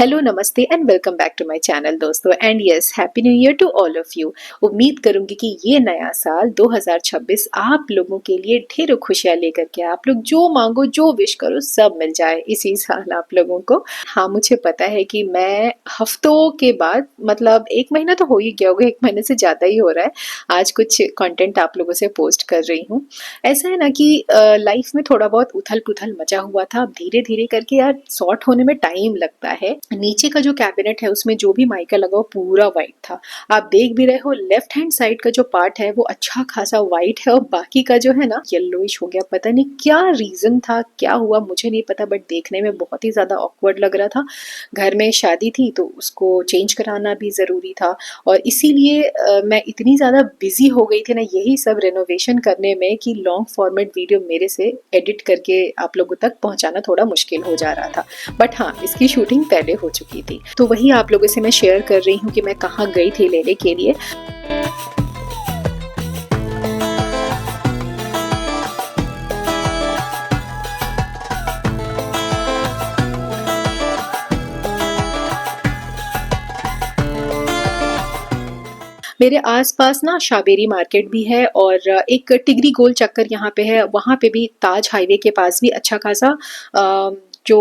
Hello, नमस्ते and welcome back to my channel दोस्तों। And yes, happy new year to all of you. उम्मीद करूंगी कि ये नया साल 2026 आप लोगों के लिए ढेरों खुशियां लेकर के आप लोग जो मांगो जो विश करो सब मिल जाए इसी साल आप लोगों को। हाँ, मुझे पता है कि मैं हफ्तों के बाद मतलब 1 महीना तो हो ही गया होगा, 1 महीने से ज्यादा ही हो रहा है, आज कुछ कंटेंट आप लोगों से पोस्ट कर रही हूँ। ऐसा है ना कि लाइफ में थोड़ा बहुत उथल पुथल मचा हुआ था। अब धीरे धीरे करके यार सॉर्ट होने में टाइम लगता है। नीचे का जो कैबिनेट है उसमें जो भी माइका लगा वो पूरा व्हाइट था। आप देख भी रहे हो, लेफ्ट हैंड साइड का जो पार्ट है वो अच्छा खासा व्हाइट है और बाकी का जो है ना येलोइश हो गया। पता नहीं क्या रीजन था, क्या हुआ मुझे नहीं पता, बट देखने में बहुत ही ज्यादा ऑकवर्ड लग रहा था। घर में शादी थी तो उसको चेंज कराना भी जरूरी था और इसीलिए मैं इतनी ज्यादा बिजी हो गई थी ना यही सब रेनोवेशन करने में कि लॉन्ग फॉर्मेट वीडियो मेरे से एडिट करके आप लोगों तक पहुंचाना थोड़ा मुश्किल हो जा रहा था। बट हाँ, इसकी शूटिंग पहले हो चुकी थी तो वही आप लोगों से मैं शेयर कर रही हूँ कि मैं कहाँ गई थी लेने के लिए। मेरे आसपास ना शाबेरी मार्केट भी है और एक टिगरी गोल चक्कर यहाँ पे है, वहाँ पे भी ताज हाईवे के पास भी अच्छा खासा जो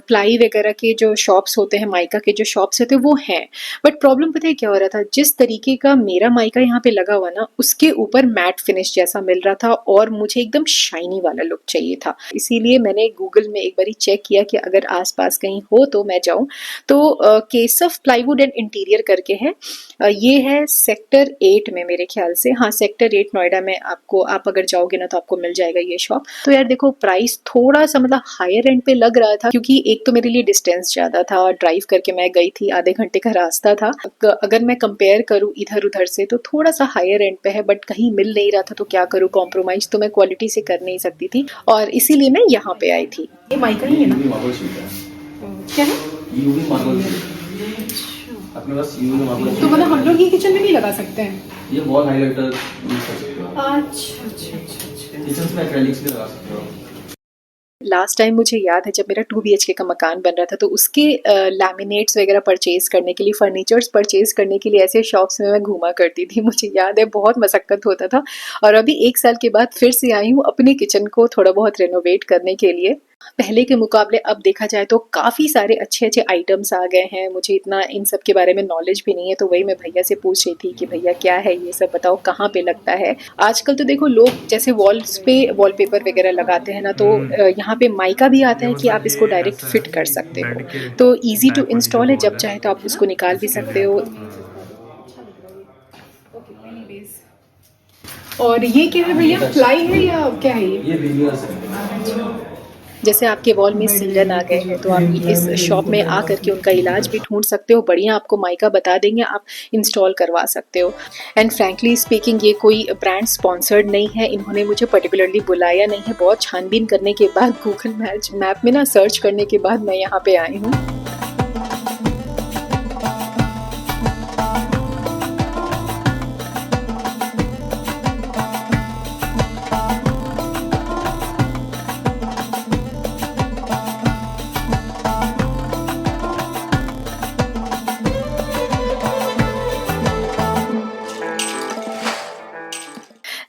प्लाई वगैरह के जो शॉप्स होते हैं, माइका के जो शॉप्स होते हैं वो हैं। बट प्रॉब्लम पता है क्या हो रहा था, जिस तरीके का मेरा माइका यहाँ पे लगा हुआ ना उसके ऊपर मैट फिनिश जैसा मिल रहा था और मुझे एकदम शाइनी वाला लुक चाहिए था। इसीलिए मैंने गूगल में एक बारी चेक किया कि अगर आसपास कहीं हो तो मैं जाऊँ। तो केसफ प्लाईवुड एंड इंटीरियर करके है, ये है सेक्टर 8 में मेरे ख्याल से। हाँ, सेक्टर 8 नोएडा में आपको, आप अगर जाओगे ना तो आपको मिल जाएगा ये शॉप। तो यार देखो, प्राइस थोड़ा सा मतलब हायर एंड पे लग रहा था क्योंकि एक तो मेरे लिए डिस्टेंस ज्यादा था, ड्राइव करके मैं गई थी, आधे घंटे का रास्ता था। अगर मैं कंपेयर करूँ इधर उधर से तो थोड़ा सा हायर एंड पे है, बट कहीं मिल नहीं रहा था तो क्या करूँ, कॉम्प्रोमाइज तो मैं क्वालिटी से कर नहीं सकती थी और इसीलिए मैं यहाँ पे आई थी। ये माइका ही है ना? क्या है? अपने पास यूवी मार्बल तो मतलब हम लोग ये किचन में नहीं लगा सकते हैं? ये वॉल हाइलाइटर यूज कर सकते हो आप। अच्छा अच्छा अच्छा। किचन में एक्रेलिक्स भी लगा सकते हो। लास्ट टाइम मुझे याद है जब मेरा 2 BHK का मकान बन रहा था तो उसके लैमिनेट्स वगैरह परचेज करने के लिए, फर्नीचर्स परचेज करने के लिए ऐसे शॉप्स में मैं घूमा करती थी। मुझे याद है बहुत मशक्कत होता था और अभी 1 साल के बाद फिर से आई हूँ अपने किचन को थोड़ा बहुत रेनोवेट करने के लिए। पहले के मुकाबले अब देखा जाए तो काफ़ी सारे अच्छे अच्छे आइटम्स आ गए हैं। मुझे इतना इन सब के बारे में नॉलेज भी नहीं है तो वही मैं भैया से पूछ रही थी कि भैया क्या है ये सब, बताओ कहाँ पे लगता है। आजकल तो देखो लोग जैसे वॉल्स पे वॉलपेपर वगैरह लगाते हैं ना तो यहाँ पे माइका भी आता ये है कि मतलब आप इसको ये डायरेक्ट ऐसा है फिट कर सकते हो। बेड के तो ईजी टू बैक वाली जो इंस्टॉल है, जब वॉल है चाहे तो आप उसको निकाल भी उसके सकते हो। बैक। हाँ। और ये क्या है भैया, फ्लाई है या क्या है ये रिव्यूअर्स है। जैसे आपके वॉल में सीलन आ गए हैं तो आप इस शॉप में आ करके उनका इलाज भी ढूंढ सकते हो। बढ़िया आपको माइका बता देंगे, आप इंस्टॉल करवा सकते हो। एंड फ्रैंकली स्पीकिंग ये कोई ब्रांड स्पॉन्सर्ड नहीं है, इन्होंने मुझे पर्टिकुलरली बुलाया नहीं है। बहुत छानबीन करने के बाद गूगल मैप में ना सर्च करने के बाद मैं यहाँ पे आई हूँ।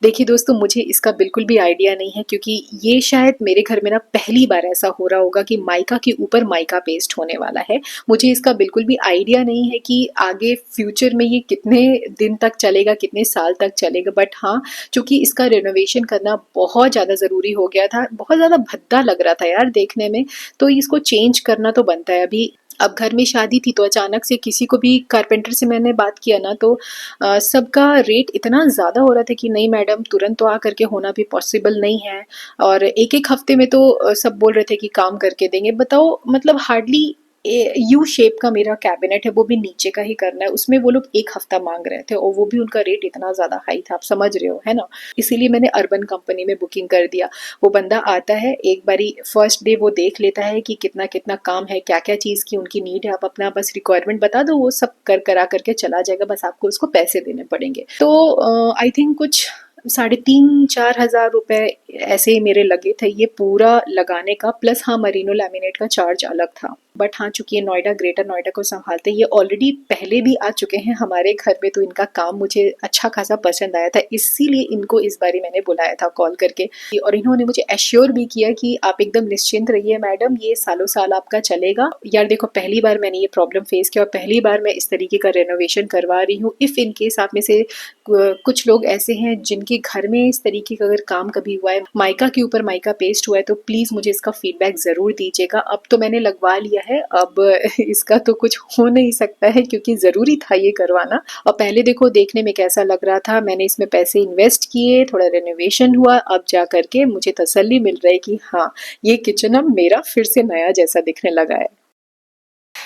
देखिए दोस्तों, मुझे इसका बिल्कुल भी आइडिया नहीं है क्योंकि ये शायद मेरे घर में ना पहली बार ऐसा हो रहा होगा कि माइका के ऊपर माइका पेस्ट होने वाला है। मुझे इसका बिल्कुल भी आइडिया नहीं है कि आगे फ्यूचर में ये कितने दिन तक चलेगा, कितने साल तक चलेगा। बट हाँ, चूंकि इसका रेनोवेशन करना बहुत ज़्यादा ज़रूरी हो गया था, बहुत ज़्यादा भद्दा लग रहा था यार देखने में, तो इसको चेंज करना तो बनता है। अभी अब घर में शादी थी तो अचानक से किसी को भी कारपेंटर से मैंने बात किया ना तो सबका रेट इतना ज़्यादा हो रहा था कि नहीं मैडम, तुरंत तो आ करके होना भी पॉसिबल नहीं है और एक एक हफ्ते में तो सब बोल रहे थे कि काम करके देंगे। बताओ मतलब हार्डली यू शेप का मेरा कैबिनेट है, वो भी नीचे का ही करना है, उसमें वो लोग 1 हफ्ता मांग रहे थे और वो भी उनका रेट इतना ज़्यादा हाई था, आप समझ रहे हो है ना। इसीलिए मैंने अर्बन कंपनी में बुकिंग कर दिया। वो बंदा आता है, एक बारी फर्स्ट डे वो देख लेता है कि कितना कितना काम है, क्या क्या चीज़ की उनकी नीड है, आप अपना बस रिक्वायरमेंट बता दो, वो सब करा करके चला जाएगा, बस आपको उसको पैसे देने पड़ेंगे। तो आई थिंक कुछ 3,500-4,000 रुपए ऐसे ही मेरे लगे थे ये पूरा लगाने का, प्लस हाँ मरीनो लैमिनेट का चार्ज अलग था। बट हाँ, चूंकि ये नोएडा, ग्रेटर नोएडा को संभालते हैं, ये ऑलरेडी पहले भी आ चुके हैं हमारे घर में, तो इनका काम मुझे अच्छा खासा पसंद आया था, इसीलिए इनको इस बारी मैंने बुलाया था कॉल करके। और इन्होंने मुझे एश्योर भी किया कि आप एकदम निश्चिंत रहिए मैडम, ये सालों साल आपका चलेगा। यार देखो, पहली बार मैंने ये प्रॉब्लम फेस किया और पहली बार मैं इस तरीके का रेनोवेशन करवा रही हूँ। इफ़ इन केस आप में से कुछ लोग ऐसे हैं जिनके घर में इस तरीके का अगर काम कभी हुआ है, माइका के ऊपर माइका पेस्ट हुआ है, तो प्लीज़ मुझे इसका फीडबैक ज़रूर दीजिएगा। अब तो मैंने लगवा लिया है, अब इसका तो कुछ हो नहीं सकता है क्योंकि ज़रूरी था ये करवाना। और पहले देखो देखने में कैसा लग रहा था, मैंने इसमें पैसे इन्वेस्ट किए, थोड़ा रेनोवेशन हुआ, अब जा करके मुझे तसल्ली मिल रही है कि हाँ, ये किचन अब मेरा फिर से नया जैसा दिखने लगा है।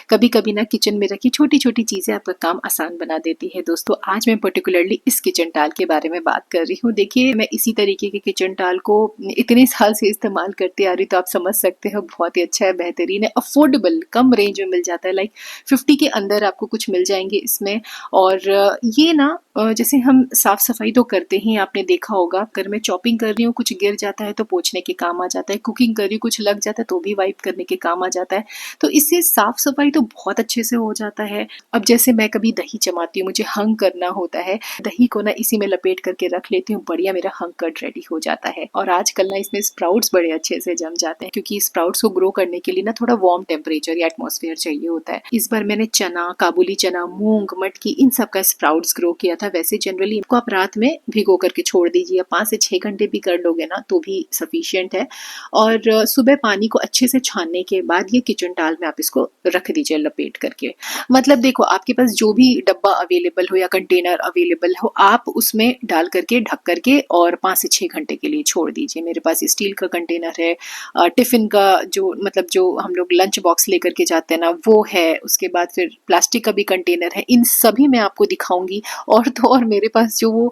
कभी कभी ना किचन में रखी छोटी छोटी चीज़ें आपका काम आसान बना देती है। दोस्तों, आज मैं पर्टिकुलरली इस किचन टाल के बारे में बात कर रही हूँ। देखिए, मैं इसी तरीके के किचन टाल को इतने साल से इस्तेमाल करती आ रही, तो आप समझ सकते हो बहुत ही अच्छा है, बेहतरीन है, अफोर्डेबल, कम रेंज में मिल जाता है। लाइक 50 के अंदर आपको कुछ मिल जाएंगे इसमें। और ये ना जैसे हम साफ सफाई तो करते ही, आपने देखा होगा, अगर मैं चॉपिंग कर रही हूँ, कुछ गिर जाता है तो पोंछने के काम आ जाता है, कुकिंग कर रही हूँ, कुछ लग जाता है तो भी वाइप करने के काम आ जाता है। तो इससे साफ सफाई तो बहुत अच्छे से हो जाता है। अब जैसे मैं कभी दही जमाती हूँ, मुझे हंग करना होता है, दही को ना इसी में लपेट करके रख लेती हूँ, बढ़िया मेरा हंग कट रेडी हो जाता है। और आजकल ना इसमें स्प्राउट्स बड़े अच्छे से जम जाते हैं, क्योंकि स्प्राउट्स को ग्रो करने के लिए ना थोड़ा वार्म टेम्परेचर या एटमॉस्फेयर चाहिए होता है। इस बार मैंने चना, काबुली चना, मूंग, मटकी, इन सब का स्प्राउट्स ग्रो किया था। वैसे जनरली इनको आप रात में भिगो करके छोड़ दीजिए, 5 से 6 घंटे भी कर लोगे ना तो भी सफिशियंट है। और सुबह पानी को अच्छे से छानने के बाद ये किचन टाल में आप इसको रख दीजिए लपेट करके। मतलब देखो, आपके पास जो भी डब्बा अवेलेबल हो या कंटेनर अवेलेबल हो, आप उसमें डाल करके ढक करके और 5 से 6 घंटे के लिए छोड़ दीजिए। मेरे पास स्टील का कंटेनर है, टिफिन का जो मतलब जो हम लोग लंच बॉक्स लेकर के जाते हैं ना, वो है, उसके बाद फिर प्लास्टिक का भी कंटेनर है। इन सभी में आपको दिखाऊंगी। और तो और मेरे पास जो वो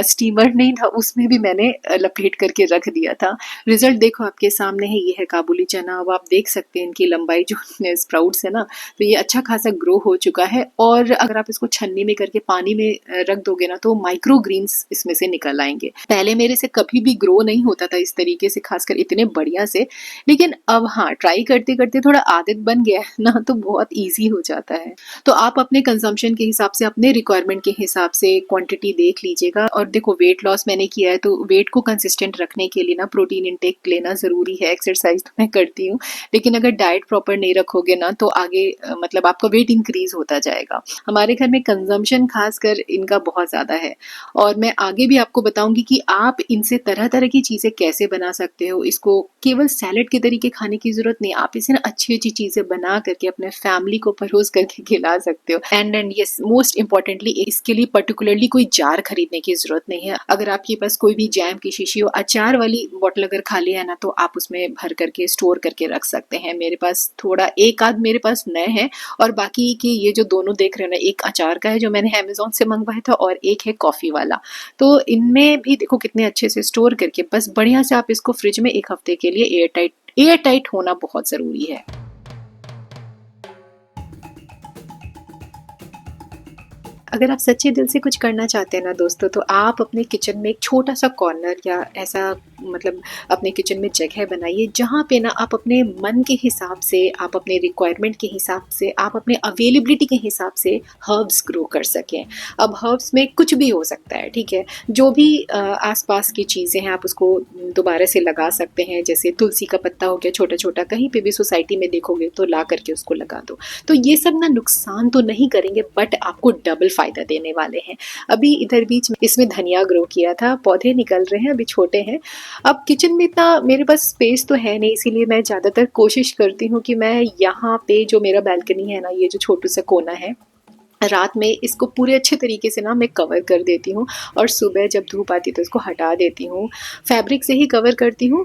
स्टीमर नहीं था, उसमें भी मैंने लपेट करके रख दिया था। रिजल्ट देखो आपके सामने है, ये है काबुली चना। अब आप देख सकते हैं इनकी लंबाई, जो स्प्राउट्स है ना, तो ये अच्छा खासा ग्रो हो चुका है। और अगर आप इसको छन्नी में करके पानी में रख दोगे ना, तो माइक्रो ग्रीन्स इसमें से निकल आएंगे। पहले मेरे से कभी भी ग्रो नहीं होता था इस तरीके से, खासकर इतने बढ़िया से। लेकिन अब हाँ, ट्राई करते करते थोड़ा आदत बन गया है ना, तो बहुत ईजी हो जाता है। तो आप अपने कंजम्पशन के हिसाब से, अपने रिक्वायरमेंट के हिसाब से क्वांटिटी देख लीजिएगा। और देखो, वेट लॉस मैंने किया है, तो वेट को कंसिस्टेंट रखने के लिए ना प्रोटीन इंटेक लेना जरूरी है। एक्सरसाइज तो मैं करती हूँ, लेकिन अगर डाइट प्रॉपर नहीं रखोगे ना, तो आगे मतलब आपका वेट इंक्रीज होता जाएगा। हमारे घर में कंजम्पशन खासकर इनका बहुत ज्यादा है। और मैं आगे भी आपको बताऊंगी कि आप इनसे तरह तरह की चीजें कैसे बना सकते हो। इसको केवल सैलेड के तरीके खाने की जरूरत नहीं, आप इसे ना अच्छी अच्छी चीजें बना करके अपने फैमिली को परोस करके खिला सकते हो। एंड यस, मोस्ट इंपॉर्टेंटली, इसके लिए पर्टिकुलरली कोई जार खरीदने की जरूरत नहीं है। अगर आपके पास कोई भी जैम की शीशी हो, अचार वाली बोतल अगर खाली है ना, तो आप उसमें भर करके स्टोर करके रख सकते हैं। मेरे पास थोड़ा एक आध मेरे पास नए हैं, और बाकी के ये जो दोनों देख रहे हो ना, एक अचार का है जो मैंने अमेजोन से मंगवाया था, और एक है कॉफी वाला। तो इनमें भी देखो कितने अच्छे से स्टोर करके, बस बढ़िया से आप इसको फ्रिज में 1 हफ्ते के लिए एयर टाइट होना बहुत जरूरी है। अगर आप सच्चे दिल से कुछ करना चाहते हैं ना दोस्तों, तो आप अपने किचन में एक छोटा सा कॉर्नर या ऐसा मतलब अपने किचन में जगह बनाइए, जहाँ पे ना आप अपने मन के हिसाब से, आप अपने रिक्वायरमेंट के हिसाब से, आप अपने अवेलेबिलिटी के हिसाब से हर्ब्स ग्रो कर सकें। अब हर्ब्स में कुछ भी हो सकता है, ठीक है, जो भी आसपास की चीज़ें हैं आप उसको दोबारा से लगा सकते हैं। जैसे तुलसी का पत्ता हो गया छोटा छोटा, कहीं पे भी सोसाइटी में देखोगे तो ला करके उसको लगा दो। तो ये सब ना नुकसान तो नहीं करेंगे, बट आपको डबल फायदा देने वाले हैं। अभी इधर बीच में इसमें धनिया ग्रो किया था, पौधे निकल रहे हैं, अभी छोटे हैं। अब किचन में इतना मेरे पास स्पेस तो है नहीं, इसीलिए मैं ज़्यादातर कोशिश करती हूँ कि मैं यहाँ पे जो मेरा बैल्कनी है ना, ये जो छोटू सा कोना है, रात में इसको पूरे अच्छे तरीके से ना मैं कवर कर देती हूँ, और सुबह जब धूप आती है तो इसको हटा देती हूँ। फैब्रिक से ही कवर करती हूँ,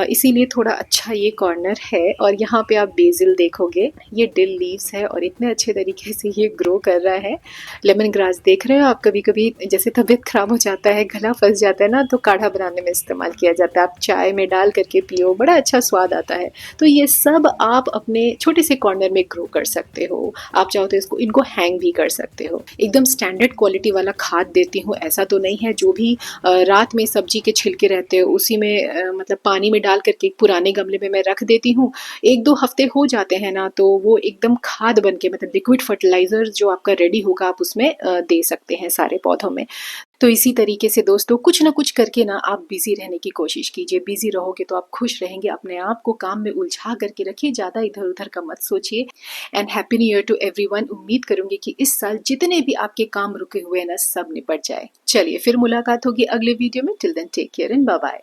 इसीलिए थोड़ा अच्छा ये कॉर्नर है। और यहाँ पे आप बेसिल देखोगे, ये डिल लीव्स है और इतने अच्छे तरीके से ये ग्रो कर रहा है। लेमन ग्रास देख रहे हो आप, कभी कभी जैसे तबीयत खराब हो जाता है, गला फंस जाता है ना, तो काढ़ा बनाने में इस्तेमाल किया जाता है। आप चाय में डाल करके पियो, बड़ा अच्छा स्वाद आता है। तो ये सब आप अपने छोटे से कॉर्नर में ग्रो कर सकते हो। आप चाहो तो इनको हैंग भी कर कर सकते हो। एकदम स्टैंडर्ड क्वालिटी वाला खाद देती हूँ ऐसा तो नहीं है। जो भी रात में सब्जी के छिलके रहते हैं उसी में मतलब पानी में डाल करके एक पुराने गमले में मैं रख देती हूँ। 1-2 हफ्ते हो जाते हैं ना, तो वो एकदम खाद बन के मतलब लिक्विड फर्टिलाइजर जो आपका रेडी होगा, आप उसमें दे सकते हैं सारे पौधों में। तो इसी तरीके से दोस्तों कुछ ना कुछ करके ना आप बिजी रहने की कोशिश कीजिए। बिजी रहोगे तो आप खुश रहेंगे। अपने आप को काम में उलझा करके रखिए, ज़्यादा इधर उधर का मत सोचिए। And happy new year to everyone. उम्मीद करूंगी कि इस साल जितने भी आपके काम रुके हुए हैं ना, सब निपट जाए। चलिए फिर मुलाकात होगी अगले वीडियो में। Till then take care and bye bye.